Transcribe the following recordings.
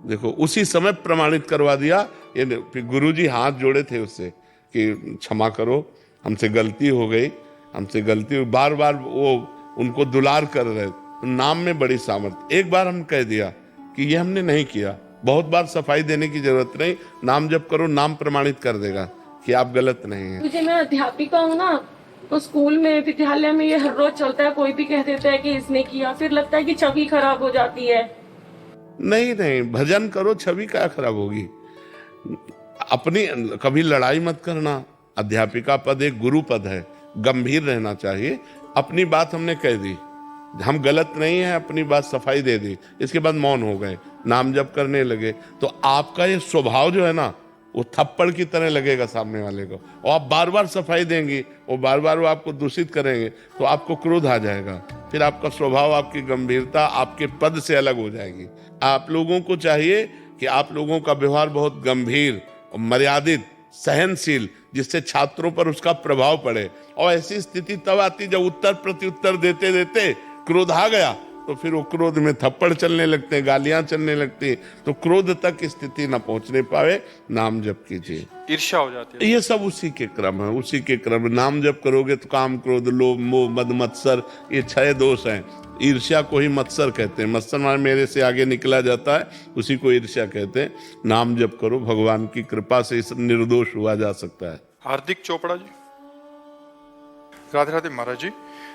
देखो उसी समय प्रमाणित करवा दिया। ये फिर गुरुजी हाथ जोड़े थे उससे कि क्षमा करो, हमसे गलती हो गई, हमसे गलती हुई। बार बार वो उनको दुलार कर रहे। तो नाम में बड़ी सामर्थ्य। एक बार हम कह दिया कि ये हमने नहीं किया, बहुत बार सफाई देने की जरूरत नहीं। नाम जप करो, नाम प्रमाणित कर देगा कि आप गलत नहीं है। मुझे, मैं अध्यापिका हूँ ना, तो स्कूल में, विद्यालय में ये हर रोज चलता है। कोई भी कह देता है कि इसने किया, फिर लगता है कि छवि खराब हो जाती है। नहीं नहीं, भजन करो, छवि क्या खराब होगी। अपनी कभी लड़ाई मत करना। अध्यापिका पद एक गुरु पद है, गंभीर रहना चाहिए। अपनी बात हमने कह दी, हम गलत नहीं है, अपनी बात सफाई दे दी। इसके बाद मौन हो गए, नाम जप करने लगे। तो आपका ये स्वभाव जो है ना, वो थप्पड़ की तरह लगेगा सामने वाले को। और आप बार बार सफाई देंगी, और बार बार वो आपको दूषित करेंगे, तो आपको क्रोध आ जाएगा। फिर आपका स्वभाव, आपकी गंभीरता आपके पद से अलग हो जाएगी। आप लोगों को चाहिए कि आप लोगों का व्यवहार बहुत गंभीर और मर्यादित, सहनशील, जिससे छात्रों पर उसका प्रभाव पड़े। और ऐसी स्थिति तब आती जब उत्तर प्रत्युत्तर देते देते क्रोध आ गया, तो फिर वो क्रोध में थप्पड़ चलने लगते हैं, गालियां चलने लगती हैं। तो क्रोध तक स्थिति न पहुंचने पावे, नाम जप कीजिए। ईर्ष्या हो जाती है। ये सब उसी के क्रम है, उसी के क्रम। नाम जप करोगे तो काम, क्रोध, लोभ, मोह, मद, मत्सर, ये 6 दोष हैं। ईर्ष्या को ही मत्सर कहते हैं। मत्सर माने मेरे से आगे निकला जाता है, उसी को ईर्ष्या कहते हैं। नाम जप करो, भगवान की कृपा से इस निर्दोष हुआ जा सकता है। हार्दिक चोपड़ा जी, राधे राधे। महाराज जी,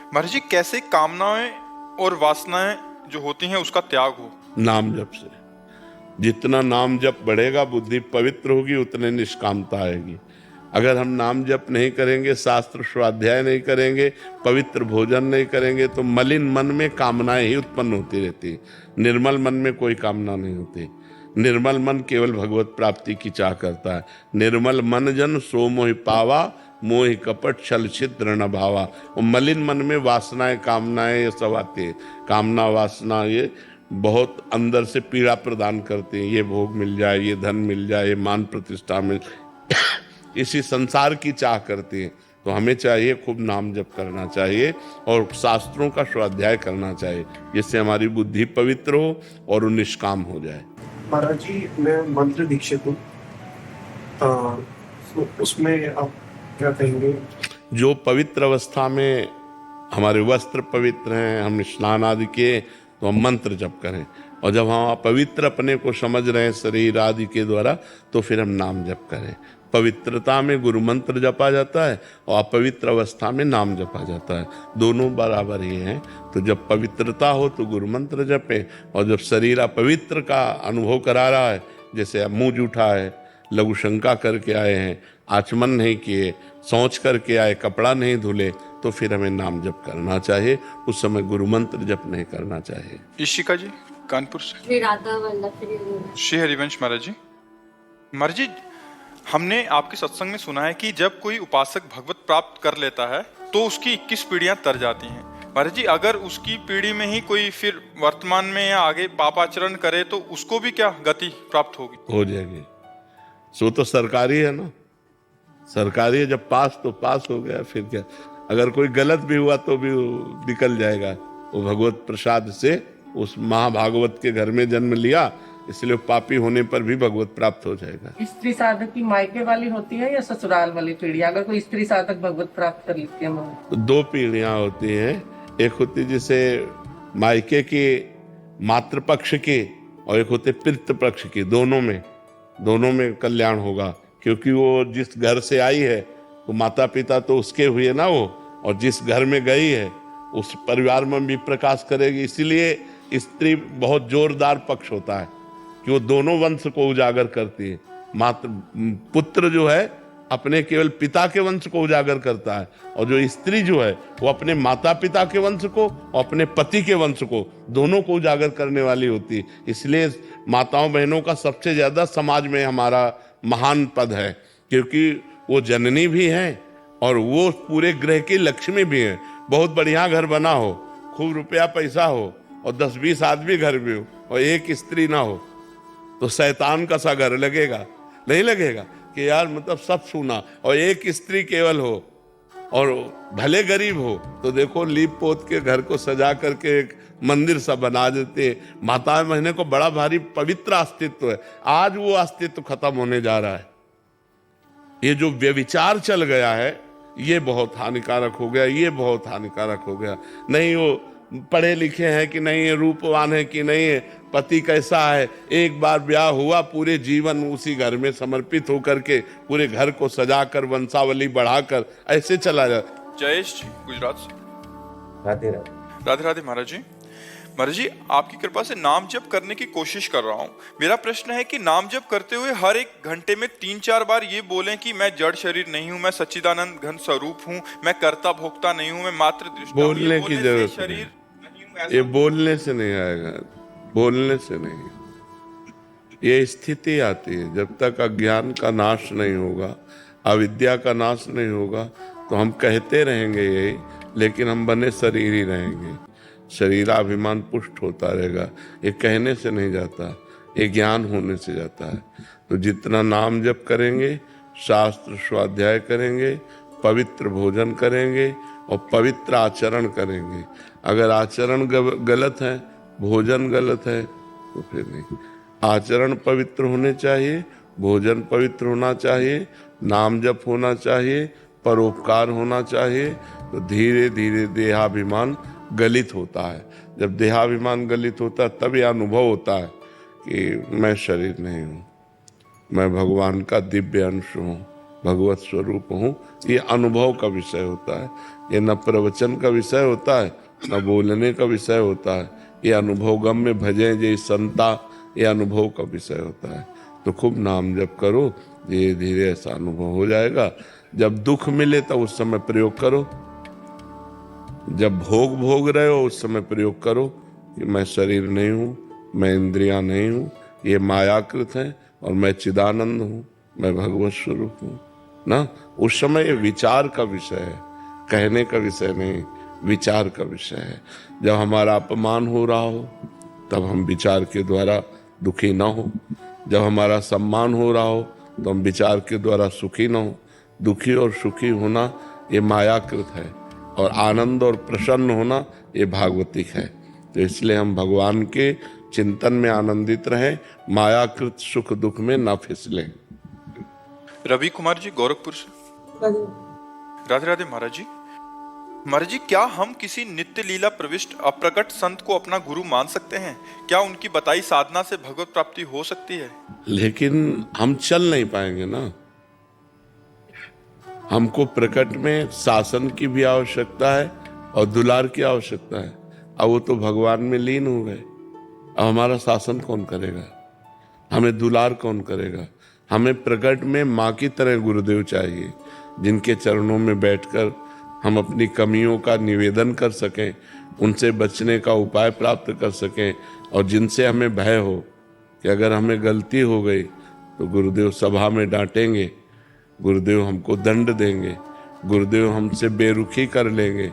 महाराज जी, कैसे कामनाएं और वासनाएं जो होती हैं उसका त्याग हो? नाम जप से। जितना नाम जप बढ़ेगा, बुद्धि पवित्र होगी, उतने निष्कामता आएगी। अगर हम नाम जप नहीं करेंगे, शास्त्र स्वाध्याय नहीं करेंगे, पवित्र भोजन नहीं करेंगे, तो मलिन मन में कामनाएं ही उत्पन्न होती रहती। निर्मल मन में कोई कामना नहीं होती। निर्मल मन केवल भगवत प्राप्ति की चाह करता है। निर्मल मन जन सो मोहि पावा, मोहि कपट छल छिद्र न भावा। और मलिन मन में वासनाएं, कामनाएं ये सब आती है। कामना, वासना ये बहुत अंदर से पीड़ा प्रदान करते हैं। ये भोग मिल जाए, ये धन मिल जाए, ये मान प्रतिष्ठा मिल इसी संसार की चाह करती है। तो हमें चाहिए खूब नाम जप करना चाहिए और शास्त्रों का स्वाध्याय करना चाहिए, जिससे हमारी बुद्धि पवित्र हो और वो निष्काम हो जाए। महाराज जी, मैं मंत्र दीक्षित हूँ, उसमें आप क्या कहेंगे? जो पवित्र अवस्था में हमारे वस्त्र पवित्र हैं, हम स्नान आदि किए, तो हम मंत्र जप करें। और जब हम पवित्र अपने को समझ रहे हैं शरीर आदि के द्वारा, तो फिर हम नाम जप करें। पवित्रता में गुरु मंत्र जपा जाता है और अपवित्र अवस्था में नाम जपा जाता है। दोनों बराबर ही हैं। तो जब पवित्रता हो तो गुरु मंत्र जपें, और जब शरीर अपवित्र का अनुभव करा रहा है, जैसे अब मुंह जूठा है, लघु शंका करके आए हैं, आचमन नहीं किए, सोच करके आए, कपड़ा नहीं धुले, तो फिर हमें नाम जप करना चाहिए। उस समय गुरु मंत्र जप नहीं करना चाहिए। ईशिका जी, कानपुर से। श्री राधा वल्लभ श्री हरिवंश महाराज जी। महाराज जी, हमने आपके सत्संग में सुना है कि जब कोई उपासक भगवत प्राप्त कर लेता है तो उसकी 21 पीढ़ियां तर जाती हैं। महाराज जी, अगर उसकी पीढ़ी में ही कोई फिर वर्तमान में या आगे पापाचरण करे तो उसको भी क्या गति प्राप्त होगी? हो जाएगी। सो तो सरकारी है ना, सरकारी है। जब पास तो पास हो गया, फिर क्या। अगर कोई गलत भी हुआ तो भी निकल जाएगा। वो भगवत प्रसाद से उस महाभागवत के घर में जन्म लिया, इसलिए पापी होने पर भी भगवत प्राप्त हो जाएगा। स्त्री साधक की मायके वाली होती है या ससुराल वाली पीढ़ी? अगर कोई स्त्री साधक भगवत प्राप्त कर लेती है तो 2 पीढ़ियां होती हैं। एक होती जिसे मायके की मातृपक्ष की, और एक होते पितृ पक्ष की। दोनों में कल्याण होगा, क्योंकि वो जिस घर से आई है तो माता पिता तो उसके हुए ना वो, और जिस घर में गई है उस परिवार में भी प्रकाश करेगी। इसीलिए स्त्री बहुत जोरदार पक्ष होता है कि वो दोनों वंश को उजागर करती है। पुत्र जो है अपने केवल पिता के वंश को उजागर करता है, और जो स्त्री जो है वो अपने माता पिता के वंश को और अपने पति के वंश को, दोनों को उजागर करने वाली होती है। इसलिए माताओं बहनों का सबसे ज्यादा समाज में हमारा महान पद है, क्योंकि वो जननी भी हैं और वो पूरे ग्रह की लक्ष्मी भी हैं। बहुत बढ़िया घर बना हो, खूब रुपया पैसा हो, और 10-20 आदमी घर में हो, और एक स्त्री ना हो, तो शैतान का सा घर लगेगा। नहीं लगेगा कि यार मतलब सब सुना, और एक स्त्री केवल हो और भले गरीब हो तो देखो लीप पोत के घर को सजा करके एक मंदिर सा बना देते हैं। माता महीने को बड़ा भारी पवित्र अस्तित्व है, आज वो अस्तित्व खत्म होने जा रहा है। ये जो व्यभिचार चल गया है ये बहुत हानिकारक हो गया, ये बहुत हानिकारक हो गया। नहीं वो पढ़े लिखे हैं कि नहीं है, रूपवान है कि नहीं है, पति कैसा है, एक बार ब्याह हुआ पूरे जीवन उसी घर में समर्पित होकर के पूरे घर को सजाकर वंशावली बढ़ाकर ऐसे चला जाता। जयेश जी गुजरात से। राधे राधे। राधे राधे महाराज जी। महाराज जी आपकी कृपा से नाम जप करने की कोशिश कर रहा हूँ। मेरा प्रश्न है कि नाम जप करते हुए हर एक घंटे में 3-4 बार ये बोलें कि मैं जड़ शरीर नहीं हूँ, मैं सच्चिदानंद घन स्वरूप हूँ, मैं कर्ता भोक्ता नहीं हूँ, मैं मात्र दृष्टा हूँ। बोलने की जरूरत शरीर नहीं हूँ, ऐसा ये बोलने से नहीं आएगा, बोलने से नहीं, ये स्थिति आती है। जब तक अज्ञान का नाश नहीं होगा, अविद्या का नाश नहीं होगा तो हम कहते रहेंगे यही, लेकिन हम बने शरीर ही रहेंगे। शरीराभिमान पुष्ट होता रहेगा। ये कहने से नहीं जाता, ये ज्ञान होने से जाता है। तो जितना नाम जप करेंगे, शास्त्र स्वाध्याय करेंगे, पवित्र भोजन करेंगे और पवित्र आचरण करेंगे। अगर आचरण गलत है, भोजन गलत है तो फिर नहीं। आचरण पवित्र होने चाहिए, भोजन पवित्र होना चाहिए, नाम जप होना चाहिए, परोपकार होना चाहिए। तो धीरे धीरे देहाभिमान गलित होता है। जब देहाभिमान गलित होता है तब यह अनुभव होता है कि मैं शरीर नहीं हूँ, मैं भगवान का दिव्य अंश हूँ, भगवत स्वरूप हूँ। ये अनुभव का विषय होता है। ये न प्रवचन का विषय होता है, न बोलने का विषय होता है। ये अनुभव गम में भजे जे संता, ये अनुभव का विषय होता है। तो खूब नाम जप करो, धीरे धीरे ऐसा अनुभव हो जाएगा। जब दुख मिले तब उस समय प्रयोग करो, जब भोग रहे हो उस समय प्रयोग करो कि मैं शरीर नहीं हूँ, मैं इंद्रियां नहीं हूँ, ये मायाकृत है और मैं चिदानंद हूँ, मैं भगवत स्वरूप हूँ ना। उस समय ये विचार का विषय है, कहने का विषय नहीं, विचार का विषय है। जब हमारा अपमान हो रहा हो तब हम विचार के द्वारा दुखी ना हो, जब हमारा सम्मान हो रहा हो तो हम विचार के द्वारा सुखी ना हो। दुखी और सुखी होना ये मायाकृत है और आनंद और प्रसन्न होना ये भागवतिक है। तो इसलिए हम भगवान के चिंतन में आनंदित रहें, मायाकृत सुख दुख में न फिसलें। रवि कुमार जी गोरखपुर से। राधे राधे महाराज जी। महाराज जी क्या हम किसी नित्य लीला प्रविष्ट अप्रकट संत को अपना गुरु मान सकते हैं? क्या उनकी बताई साधना से भगवत प्राप्ति हो सकती है? लेकिन हम चल नहीं पाएंगे ना। हमको प्रकट में शासन की भी आवश्यकता है और दुलार की आवश्यकता है। अब वो तो भगवान में लीन हो गए, अब हमारा शासन कौन करेगा, हमें दुलार कौन करेगा? हमें प्रकट में माँ की तरह गुरुदेव चाहिए, जिनके चरणों में बैठकर हम अपनी कमियों का निवेदन कर सकें, उनसे बचने का उपाय प्राप्त कर सकें, और जिनसे हमें भय हो कि अगर हमें गलती हो गई तो गुरुदेव सभा में डांटेंगे, गुरुदेव हमको दंड देंगे, गुरुदेव हमसे बेरुखी कर लेंगे।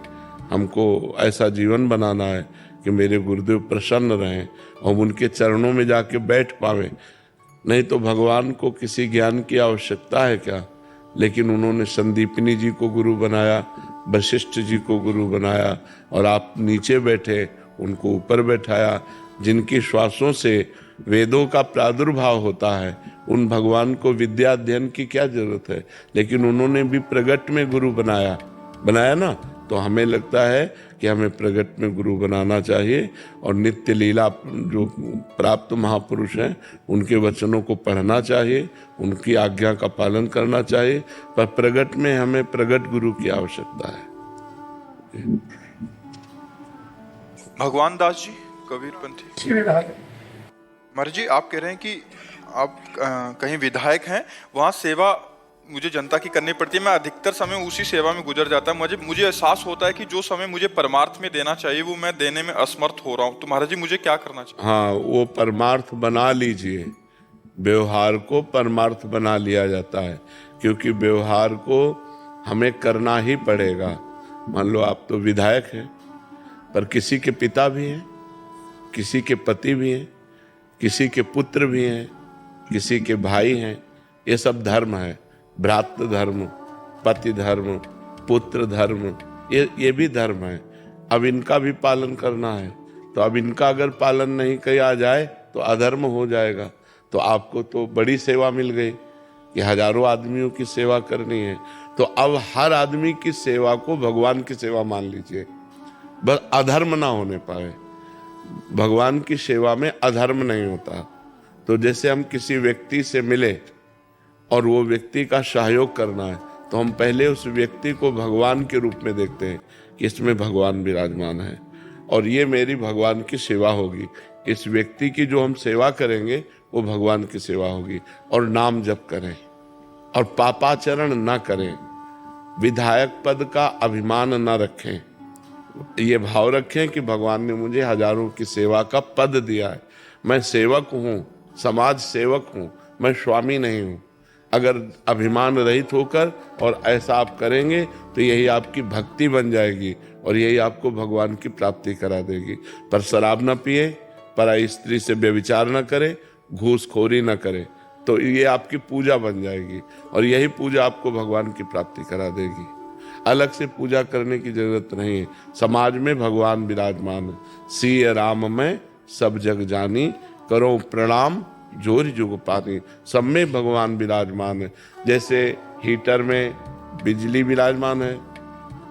हमको ऐसा जीवन बनाना है कि मेरे गुरुदेव प्रसन्न रहें और उनके चरणों में जाके बैठ पावे। नहीं तो भगवान को किसी ज्ञान की आवश्यकता है क्या? लेकिन उन्होंने संदीपनी जी को गुरु बनाया, वशिष्ठ जी को गुरु बनाया, और आप नीचे बैठे, उनको ऊपर बैठाया। जिनकी श्वासों से वेदों का प्रादुर्भाव होता है, उन भगवान को विद्या अध्ययन की क्या जरूरत है? लेकिन उन्होंने भी प्रगट में गुरु बनाया ना। तो हमें लगता है कि हमें प्रगट में गुरु बनाना चाहिए और नित्य लीला जो प्राप्त महापुरुष हैं उनके वचनों को पढ़ना चाहिए, उनकी आज्ञा का पालन करना चाहिए। पर प्रगट में हमें प्रगट गुरु की आवश्यकता है। भगवान दास जी कबीरपंथी। महाराज जी आप कह रहे हैं कि आप कहीं विधायक हैं, वहाँ सेवा मुझे जनता की करनी पड़ती है, मैं अधिकतर समय उसी सेवा में गुजर जाता है। मुझे एहसास होता है कि जो समय मुझे परमार्थ में देना चाहिए वो मैं देने में असमर्थ हो रहा हूँ। तो महाराज जी मुझे क्या करना चाहिए? हाँ, वो परमार्थ बना लीजिए। व्यवहार को परमार्थ बना लिया जाता है, क्योंकि व्यवहार को हमें करना ही पड़ेगा। मान लो आप तो विधायक हैं, पर किसी के पिता भी हैं, किसी के पति भी हैं, किसी के पुत्र भी हैं, किसी के भाई हैं। ये सब धर्म है, भ्रातृ धर्म, पति धर्म, पुत्र धर्म, ये भी धर्म है। अब इनका भी पालन करना है, तो अब इनका अगर पालन नहीं किया जाए तो अधर्म हो जाएगा। तो आपको तो बड़ी सेवा मिल गई कि हजारों आदमियों की सेवा करनी है, तो अब हर आदमी की सेवा को भगवान की सेवा मान लीजिए, बस अधर्म ना होने पाए। भगवान की सेवा में अधर्म नहीं होता। तो जैसे हम किसी व्यक्ति से मिले और वो व्यक्ति का सहयोग करना है, तो हम पहले उस व्यक्ति को भगवान के रूप में देखते हैं कि इसमें भगवान विराजमान है और ये मेरी भगवान की सेवा होगी। इस व्यक्ति की जो हम सेवा करेंगे वो भगवान की सेवा होगी। और नाम जप करें और पापाचरण ना करें, विधायक पद का अभिमान ना रखें, ये भाव रखें कि भगवान ने मुझे हजारों की सेवा का पद दिया है, मैं सेवक हूँ, समाज सेवक हूँ, मैं स्वामी नहीं हूँ। अगर अभिमान रहित होकर और ऐसा आप करेंगे तो यही आपकी भक्ति बन जाएगी और यही आपको भगवान की प्राप्ति करा देगी। पर शराब न पिए, पराई स्त्री से व्यभिचार न करे, घूसखोरी न करे, तो ये आपकी पूजा बन जाएगी और यही पूजा आपको भगवान की प्राप्ति करा देगी। अलग से पूजा करने की जरूरत नहीं है। समाज में भगवान विराजमान है। सिय राम में सब जग जानी, करो प्रणाम जोर जुग पानी। सब में भगवान विराजमान है। जैसे हीटर में बिजली विराजमान है,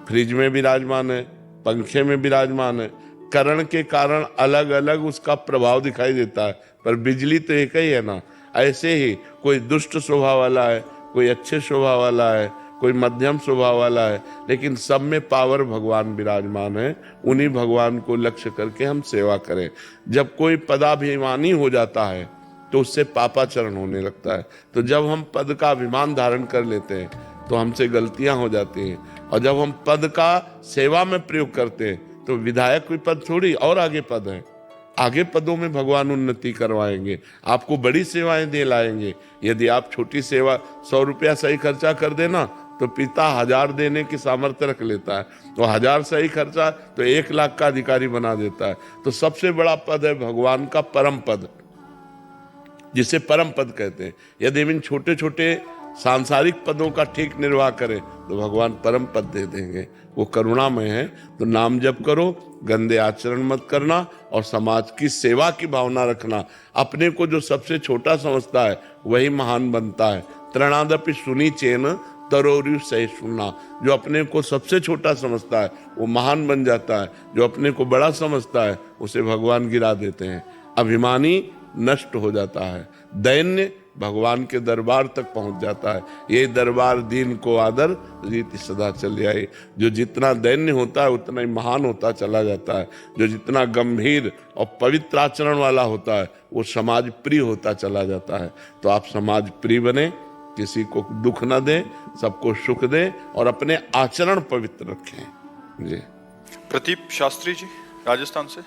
फ्रिज में विराजमान है, पंखे में विराजमान है। करण के कारण अलग अलग उसका प्रभाव दिखाई देता है, पर बिजली तो एक ही है ना। ऐसे ही कोई दुष्ट स्वभाव वाला है, कोई अच्छे स्वभाव वाला है, कोई मध्यम स्वभाव वाला है, लेकिन सब में पावर भगवान विराजमान है। उन्हीं भगवान को लक्ष्य करके हम सेवा करें। जब कोई पदाभिमानी हो जाता है तो उससे पापाचरण होने लगता है। तो जब हम पद का अभिमान धारण कर लेते हैं तो हमसे गलतियां हो जाती हैं, और जब हम पद का सेवा में प्रयोग करते हैं तो विधायक कोई पद थोड़ी, और आगे पद है, आगे पदों में भगवान उन्नति करवाएंगे, आपको बड़ी सेवाएं दे लाएंगे। यदि आप छोटी सेवा 100 रुपया सही खर्चा कर देना तो पिता 1000 देने की सामर्थ्य रख लेता है, तो 1000 सही खर्चा तो 1 लाख का अधिकारी बना देता है। तो सबसे बड़ा पद है भगवान का परम पद, जिसे परम पद कहते हैं। यदि इन छोटे छोटे सांसारिक पदों का ठीक निर्वाह करें तो भगवान परम पद दे देंगे। वो करुणामय है। तो नाम जप करो, गंदे आचरण मत करना और समाज की सेवा की भावना रखना। अपने को जो सबसे छोटा समझता है वही महान बनता है। त्रणादपि सुनी चेन तरोरु सही सुनना। जो अपने को सबसे छोटा समझता है वो महान बन जाता है, जो अपने को बड़ा समझता है उसे भगवान गिरा देते हैं। अभिमानी नष्ट हो जाता है, दैन्य भगवान के दरबार तक पहुंच जाता है। ये दरबार दीन को आदर रीति सदा चल आए। जो जितना दैन्य होता है उतना ही महान होता चला जाता है। जो जितना गंभीर और पवित्र आचरण वाला होता है वो समाज प्रिय होता चला जाता है। तो आप समाज प्रिय बने, किसी को दुख न दें, सबको सुख दें और अपने आचरण पवित्र रखें। जी। प्रदीप शास्त्री जी राजस्थान से।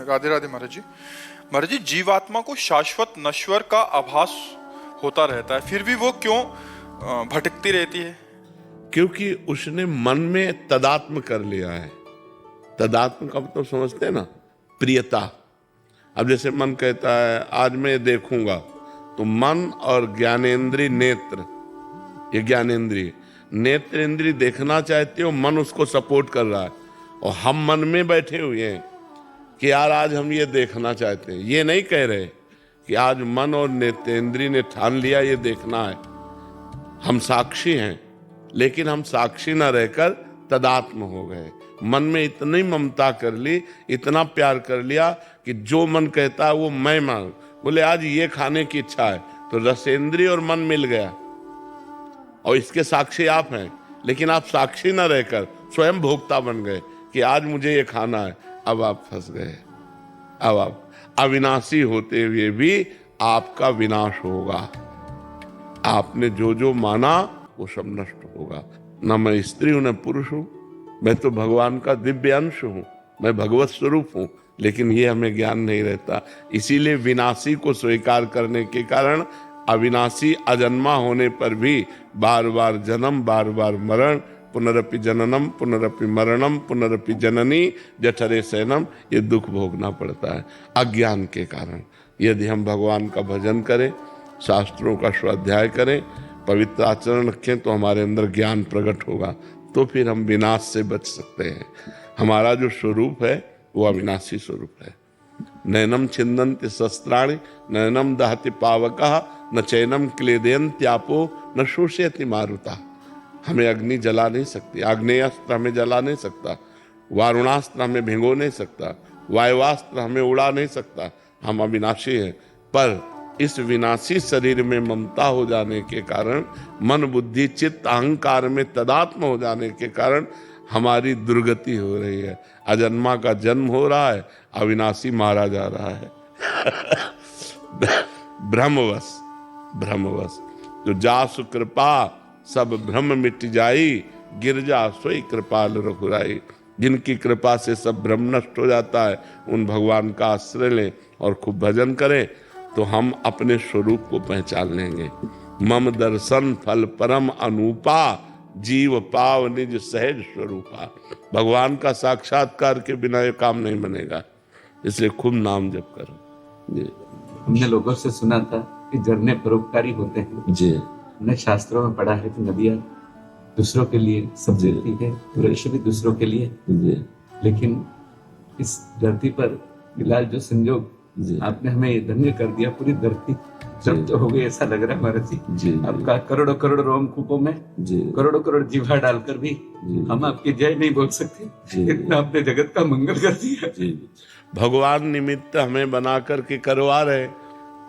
राधे राधे महाराज जी। महाराज जी, जीवात्मा को शाश्वत नश्वर का आभास होता रहता है, फिर भी वो क्यों भटकती रहती है? क्योंकि उसने मन में तदात्म कर लिया है। तदात्म का मतलब समझते हैं ना, प्रियता। अब जैसे मन कहता है आज मैं देखूंगा, तो मन और ज्ञानेंद्रिय नेत्र, ये ज्ञानेंद्रिय, नेत्र इंद्रिय देखना चाहती है, मन उसको सपोर्ट कर रहा है और हम मन में बैठे हुए हैं कि यार आज हम ये देखना चाहते हैं। ये नहीं कह रहे कि आज मन और नेत्रेंद्रिय ने ठान लिया ये देखना है। हम साक्षी हैं, लेकिन हम साक्षी न रहकर तदात्म हो गए। मन में इतनी ममता कर ली, इतना प्यार कर लिया कि जो मन कहता है वो मैं मान। बोले आज ये खाने की इच्छा है, तो रसेंद्रिय और मन मिल गया और इसके साक्षी आप हैं, लेकिन आप साक्षी न रहकर स्वयं भोक्ता बन गए कि आज मुझे ये खाना है। अब आप फंस गए। अब आप अविनाशी होते हुए भी आपका विनाश होगा। आपने जो जो माना वो सब नष्ट होगा। न मैं स्त्री हूं न पुरुष हूं, मैं तो भगवान का दिव्य अंश हूं, मैं भगवत स्वरूप हूं, लेकिन ये हमें ज्ञान नहीं रहता। इसीलिए विनाशी को स्वीकार करने के कारण अविनाशी अजन्मा होने पर भी बार बार जन्म, बार बार मरण, पुनरपि जननम पुनरपि मरणम पुनरपि जननी जठरे शयनम, ये दुख भोगना पड़ता है अज्ञान के कारण। यदि हम भगवान का भजन करें, शास्त्रों का स्वाध्याय करें, पवित्र आचरण रखें तो हमारे अंदर ज्ञान प्रकट होगा, तो फिर हम विनाश से बच सकते हैं। हमारा जो स्वरूप है वो अविनाशी स्वरूप है। नैनम छिन्दन्ति शस्त्राणि नैनम दहति पावकः न चैनम क्लेदयन्त्यापो न शोषयति मारुता। हमें अग्नि जला नहीं सकती, आग्नेयास्त्र हमें जला नहीं सकता, वारुणास्त्र हमें भिगो नहीं सकता, वायुवास्त्र हमें उड़ा नहीं सकता। हम अविनाशी हैं, पर इस विनाशी शरीर में ममता हो जाने के कारण, मन बुद्धि चित्त अहंकार में तदात्म हो जाने के कारण हमारी दुर्गति हो रही है। अजन्मा का जन्म हो रहा है, अविनाशी मारा जा रहा है। भ्रमवश तो जासु कृपा सब भ्रम मिट जाई, गिरजा सोई कृपाल रघुराई। जिनकी कृपा से सब भ्रम नष्ट हो जाता है, उन भगवान का आश्रय लें और खूब भजन करें, तो हम अपने स्वरूप को पहचान लेंगे। मम दर्शन फल परम अनूपा, जीव पाव निज सहज स्वरूपा। भगवान का साक्षात्कार के बिना ये काम नहीं बनेगा, इसलिए खूब नाम जप करो जी। हमने लोगों से सुना था कि झरने परोपकारी होते हैं जी। हमने शास्त्रों में पढ़ा है कि नदियां दूसरों के लिए सब देती है, वृक्ष भी दूसरों के लिए जी। लेकिन इस धरती पर फिलहाल जो संजोग जी। आपने हमें धन्य कर दिया, पूरी धरती जब तो हो गई ऐसा लग रहा है महाराज जी। जी। आपका करोड़ों करोड़ रोमकूपों में जी। करोड़ों करोड़ जीवा डालकर भी जी। हम आपकी जय नहीं बोल सकते। जी। इतना आपने जगत का मंगल कर दिया। जी। भगवान निमित्त हमें बना करके करवा रहे,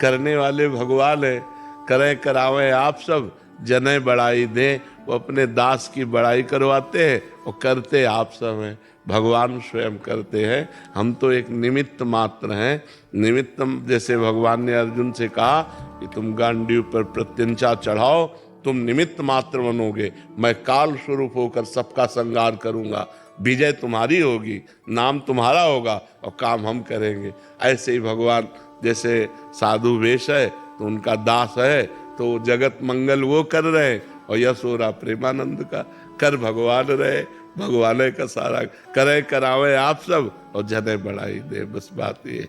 करने वाले भगवान है। करे करावे आप सब, जने बड़ाई दे। वो अपने दास की बड़ाई करवाते हैं और करते आप सब हैं। भगवान स्वयं करते हैं, हम तो एक निमित्त मात्र हैं। निमित्त, जैसे भगवान ने अर्जुन से कहा कि तुम गांडीव पर प्रत्यंचा चढ़ाओ, तुम निमित्त मात्र बनोगे, मैं काल स्वरूप होकर सबका संहार करूंगा, विजय तुम्हारी होगी, नाम तुम्हारा होगा और काम हम करेंगे। ऐसे ही भगवान जैसे साधु वेश है तो उनका दास है, तो जगत मंगल वो कर रहे हैं और यश हो रहा प्रेमानंद का। कर भगवान रहे, भगवान का सारा करे करावे आप सब और जने बढ़ाई दे, बस बात ये है।